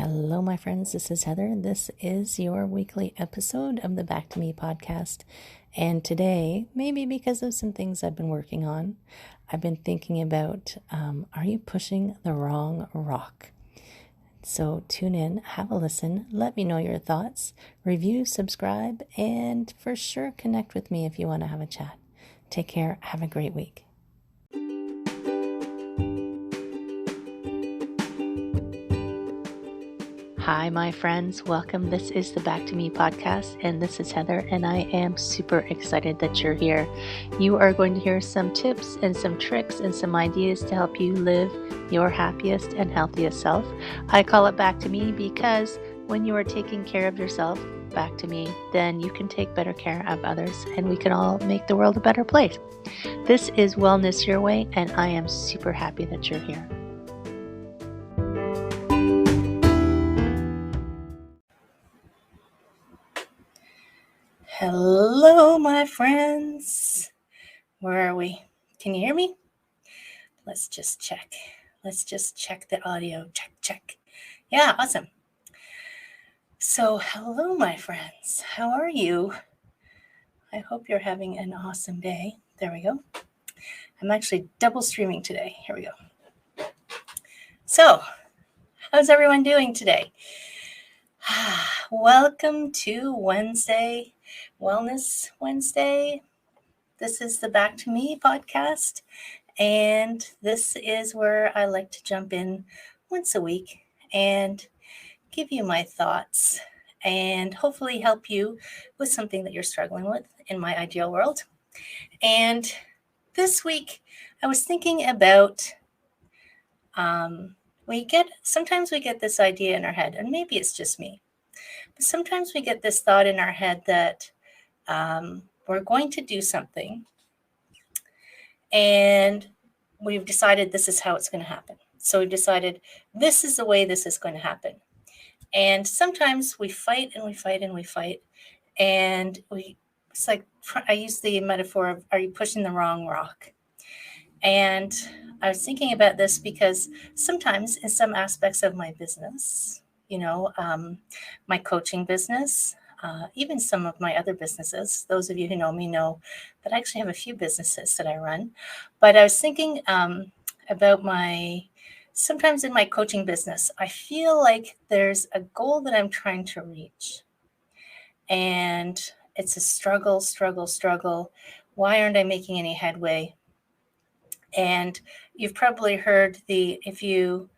Hello, my friends. This is Heather. This is your weekly episode of the Back to Me podcast. And today, maybe because of some things I've been working on, I've been thinking about are you pushing the wrong rock? So tune in, have a listen, let me know your thoughts, review, subscribe, and for sure connect with me if you want to have a chat. Take care. Have a great week. Hi, my friends. Welcome. This is the Back to Me podcast, and this is Heather, and I am super excited that you're here. You are going to hear some tips and some tricks and some ideas to help you live your happiest and healthiest self. I call it Back to Me because when you are taking care of yourself, back to me, then you can take better care of others, and we can all make the world a better place. This is Wellness Your Way, and I am super happy that you're here. Hello, my friends. Where are we? Can you hear me? Let's just check. Let's just check the audio. Check. Yeah, awesome. So, hello, my friends. How are you? I hope you're having an awesome day. There we go. I'm actually double streaming today. Here we go. So, how's everyone doing today? Welcome to Wednesday, Wellness Wednesday. This is the Back to Me podcast, and this is where I like to jump in once a week and give you my thoughts and hopefully help you with something that you're struggling with in my ideal world. And this week, I was thinking about sometimes we get this idea in our head, and maybe it's just me, but sometimes we get this thought in our head that we're going to do something and we've decided this is how it's going to happen. So we've decided this is the way this is going to happen. And sometimes we fight and we fight and we fight. And it's like, I use the metaphor of, are you pushing the wrong rock? And I was thinking about this because sometimes in some aspects of my business, my coaching business, even some of my other businesses, those of you who know me know that I actually have a few businesses that I run. But I was thinking about sometimes in my coaching business, I feel like there's a goal that I'm trying to reach. And it's a struggle. Why aren't I making any headway? And you've probably heard if you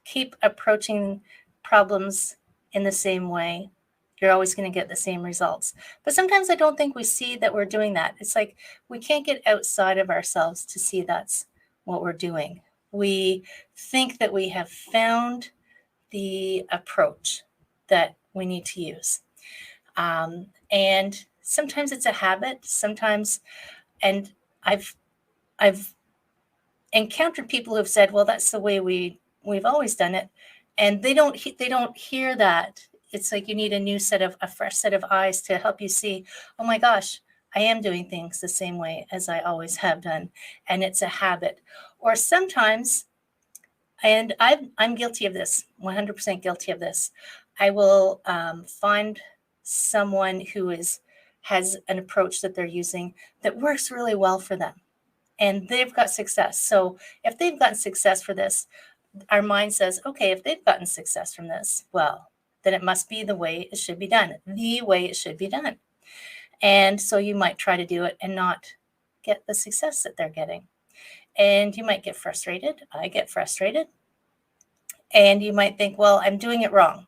keep approaching problems in the same way, you're always going to get the same results. But sometimes I don't think we see that we're doing that. It's like we can't get outside of ourselves to see that's what we're doing. We think that we have found the approach that we need to use. And sometimes it's a habit. And I've encountered people who have said, well, that's the way we've always done it. And they don't hear that. It's like you need a fresh set of eyes to help you see, oh my gosh, I am doing things the same way as I always have done. And it's a habit. Or sometimes, and I'm guilty of this, 100% guilty of this, I will find someone who has an approach that they're using that works really well for them. And they've got success. So if they've gotten success for this, our mind says, okay, if they've gotten success from this, well, then it must be the way it should be done, the way it should be done. And so you might try to do it and not get the success that they're getting. And you might get frustrated. I get frustrated. And you might think, well, I'm doing it wrong.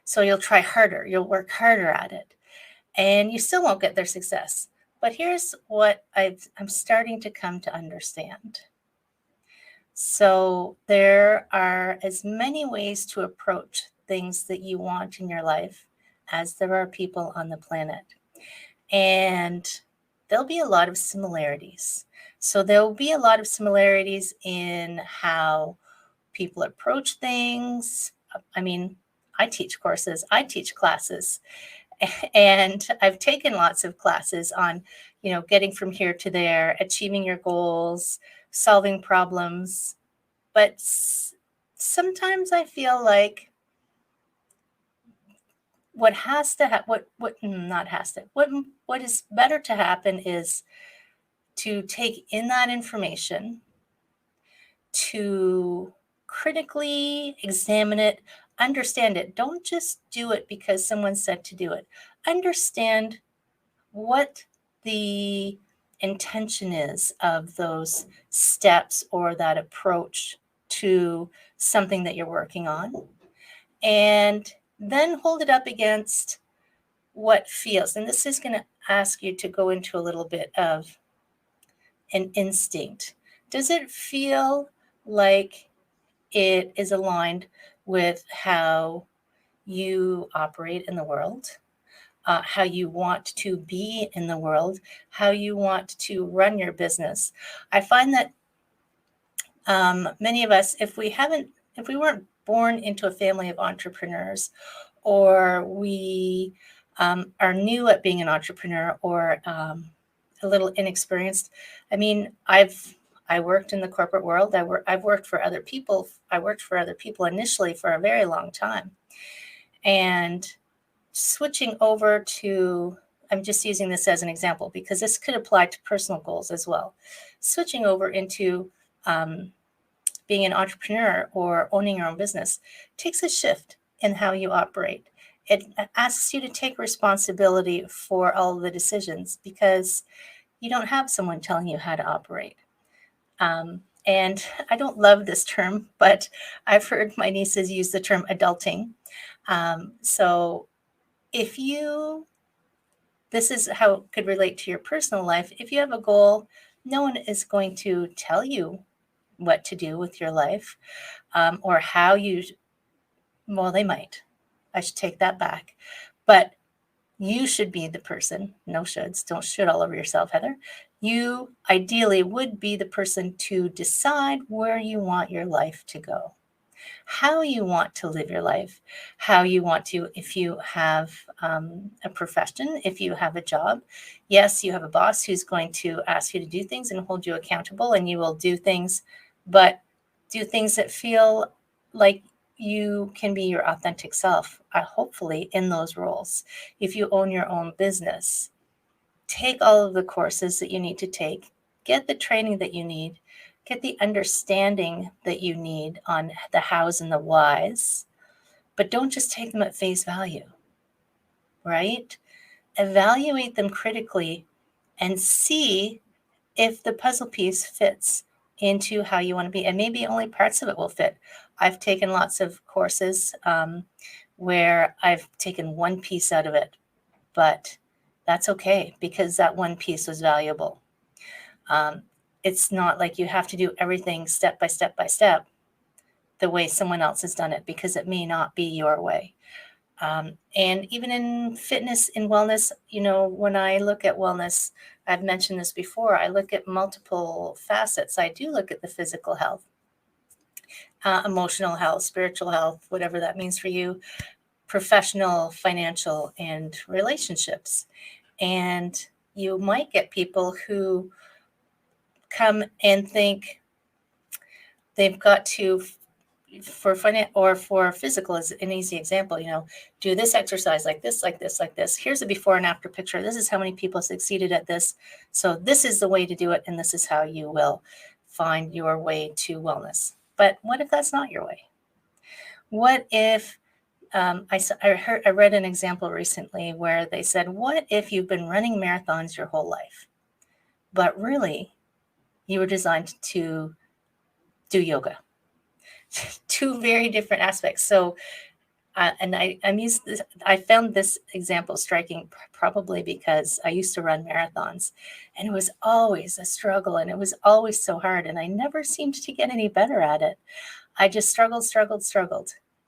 So you'll try harder. You'll work harder at it. And you still won't get their success. But here's what I'm starting to come to understand. So there are as many ways to approach things that you want in your life as there are people on the planet. And there'll be a lot of similarities. So there'll be a lot of similarities in how people approach things. I mean, I teach courses, I teach classes. And I've taken lots of classes on, getting from here to there, achieving your goals, solving problems. But sometimes I feel like what has to happen, what not has to, what is better to happen is to take in that information, to critically examine it, understand it. Don't just do it because someone said to do it. Understand what the intention is of those steps or that approach to something that you're working on, and then hold it up against what feels. And this is going to ask you to go into a little bit of an instinct. Does it feel like it is aligned with how you operate in the world, how you want to be in the world, how you want to run your business? I find that many of us, if we weren't born into a family of entrepreneurs, or we are new at being an entrepreneur, or a little inexperienced. I mean, I worked in the corporate world. I've worked for other people. I worked for other people initially for a very long time, and switching over to, I'm just using this as an example because this could apply to personal goals as well. Switching over into being an entrepreneur or owning your own business takes a shift in how you operate. It asks you to take responsibility for all of the decisions because you don't have someone telling you how to operate. And I don't love this term, but I've heard my nieces use the term adulting. So if you, this is how it could relate to your personal life. If you have a goal, no one is going to tell you what to do with your life, or how you, well, they might. I should take that back. But you should be the person, no shoulds, don't should all over yourself, Heather. You ideally would be the person to decide where you want your life to go, how you want to live your life, how you want to, if you have a profession, if you have a job. Yes, you have a boss who's going to ask you to do things and hold you accountable, and you will do things, but do things that feel like you can be your authentic self, hopefully, in those roles. If you own your own business, take all of the courses that you need to take, get the training that you need, get the understanding that you need on the hows and the whys, but don't just take them at face value, right? Evaluate them critically and see if the puzzle piece fits into how you want to be. And maybe only parts of it will fit. I've taken lots of courses where I've taken one piece out of it, but that's okay because that one piece was valuable. It's not like you have to do everything step by step by step the way someone else has done it, because it may not be your way. And even in fitness and wellness, when I look at wellness, I've mentioned this before, I look at multiple facets. I do look at the physical health, emotional health, spiritual health, whatever that means for you, professional, financial, and relationships. And you might get people who come and think they've got to, for finance or for physical is an easy example, do this exercise like this, like this, like this. Here's a before and after picture. This is how many people succeeded at this. So this is the way to do it. And this is how you will find your way to wellness. But what if that's not your way? What if, I read an example recently where they said, what if you've been running marathons your whole life, but really you were designed to do yoga? Two very different aspects. So, and I found this example striking probably because I used to run marathons, and it was always a struggle, and it was always so hard, and I never seemed to get any better at it. I just struggled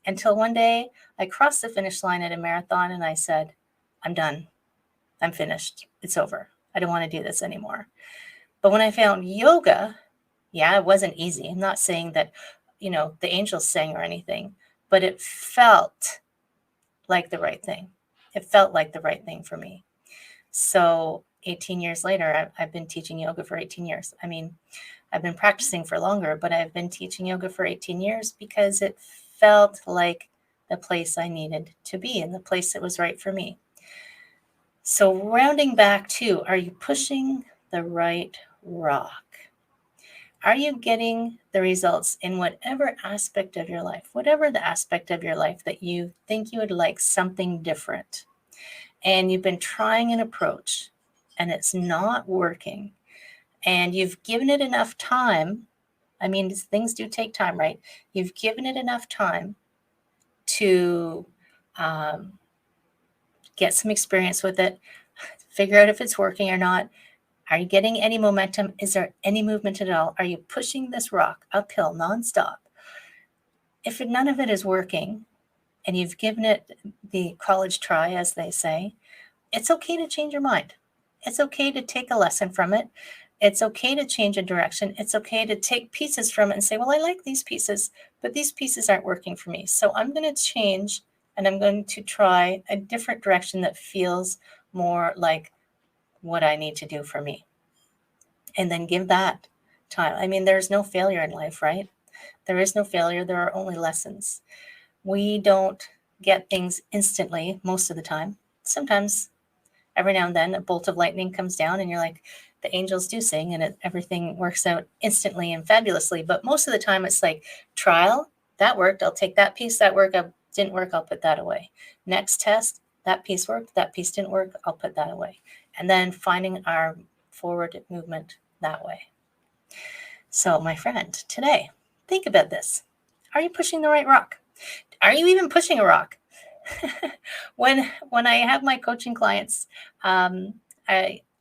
until one day I crossed the finish line at a marathon, and I said, I'm done. I'm finished. It's over. I don't want to do this anymore. But when I found yoga, yeah, it wasn't easy. I'm not saying that the angels sang or anything, but it felt like the right thing. It felt like the right thing for me. So 18 years later, I've been teaching yoga for 18 years. I mean, I've been practicing for longer, but I've been teaching yoga for 18 years because it felt like the place I needed to be and the place that was right for me. So rounding back to, are you pushing the right rock? Are you getting the results in whatever aspect of your life, whatever the aspect of your life that you think you would like something different, and you've been trying an approach and it's not working, and you've given it enough time? I mean, things do take time, right? You've given it enough time to get some experience with it, figure out if it's working or not. Are you getting any momentum? Is there any movement at all? Are you pushing this rock uphill nonstop? If none of it is working and you've given it the college try, as they say, it's okay to change your mind. It's okay to take a lesson from it. It's okay to change a direction. It's okay to take pieces from it and say, well, I like these pieces, but these pieces aren't working for me. So I'm going to change and I'm going to try a different direction that feels more like what I need to do for me. And then give that time. I mean, there's no failure in life, right? There is no failure. There are only lessons. We don't get things instantly most of the time. Sometimes, every now and then, a bolt of lightning comes down and you're like, the angels do sing and everything works out instantly and fabulously. But most of the time it's like trial, that worked, I'll take that piece, that didn't work, I'll put that away. Next test, that piece worked, that piece didn't work, I'll put that away. And then finding our forward movement that way. So my friend, today, think about this. Are you pushing the right rock? Are you even pushing a rock? When I have my coaching clients, I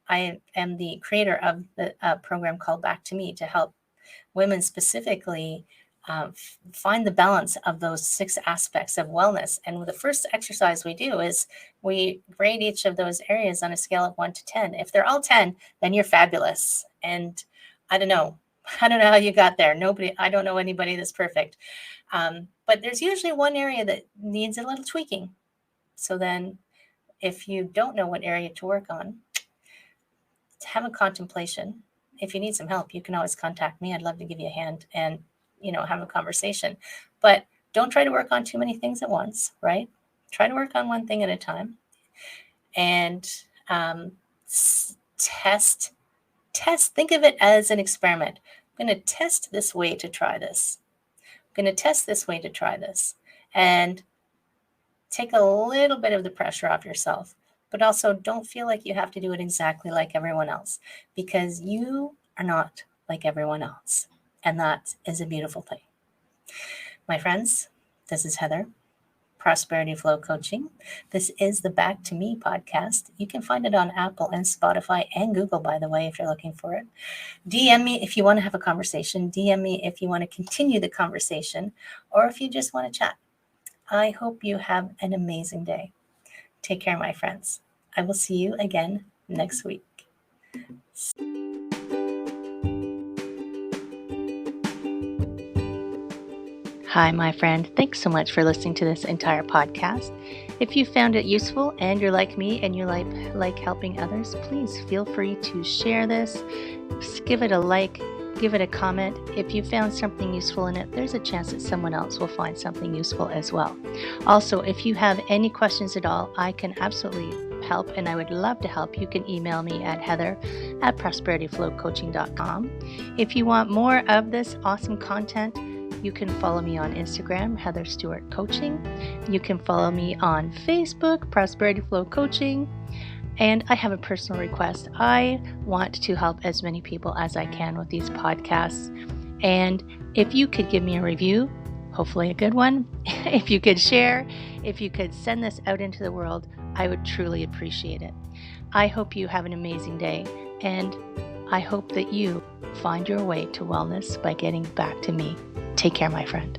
am the creator of the program called Back to Me to help women specifically find the balance of those 6 aspects of wellness. And the first exercise we do is we grade each of those areas on a scale of 1 to 10. If they're all 10, then you're fabulous. And I don't know how you got there. I don't know anybody that's perfect. But there's usually one area that needs a little tweaking. So then if you don't know what area to work on, have a contemplation. If you need some help, you can always contact me. I'd love to give you a hand and, have a conversation. But don't try to work on too many things at once, right? Try to work on one thing at a time. And test. Think of it as an experiment. I'm going to test this way to try this. I'm going to test this way to try this. And take a little bit of the pressure off yourself. But also don't feel like you have to do it exactly like everyone else, because you are not like everyone else. And that is a beautiful thing. My friends, this is Heather, Prosperity Flow Coaching. This is the Back to Me podcast. You can find it on Apple and Spotify and Google, by the way, if you're looking for it. DM me if you want to have a conversation. DM me if you want to continue the conversation, or if you just want to chat. I hope you have an amazing day. Take care, my friends. I will see you again next week. Hi, my friend. Thanks so much for listening to this entire podcast. If you found it useful and you're like me and you like helping others, please feel free to share this. Give it a like. Give it a comment. If you found something useful in it, there's a chance that someone else will find something useful as well. Also, if you have any questions at all, I can absolutely help, and I would love to help. You can email me at heather@prosperityflowcoaching.com. If you want more of this awesome content, you can follow me on Instagram, Heather Stewart Coaching. You can follow me on Facebook, Prosperity Flow Coaching. And I have a personal request. I want to help as many people as I can with these podcasts. And if you could give me a review, hopefully a good one, if you could share, if you could send this out into the world, I would truly appreciate it. I hope you have an amazing day, and I hope that you find your way to wellness by getting back to me. Take care, my friend.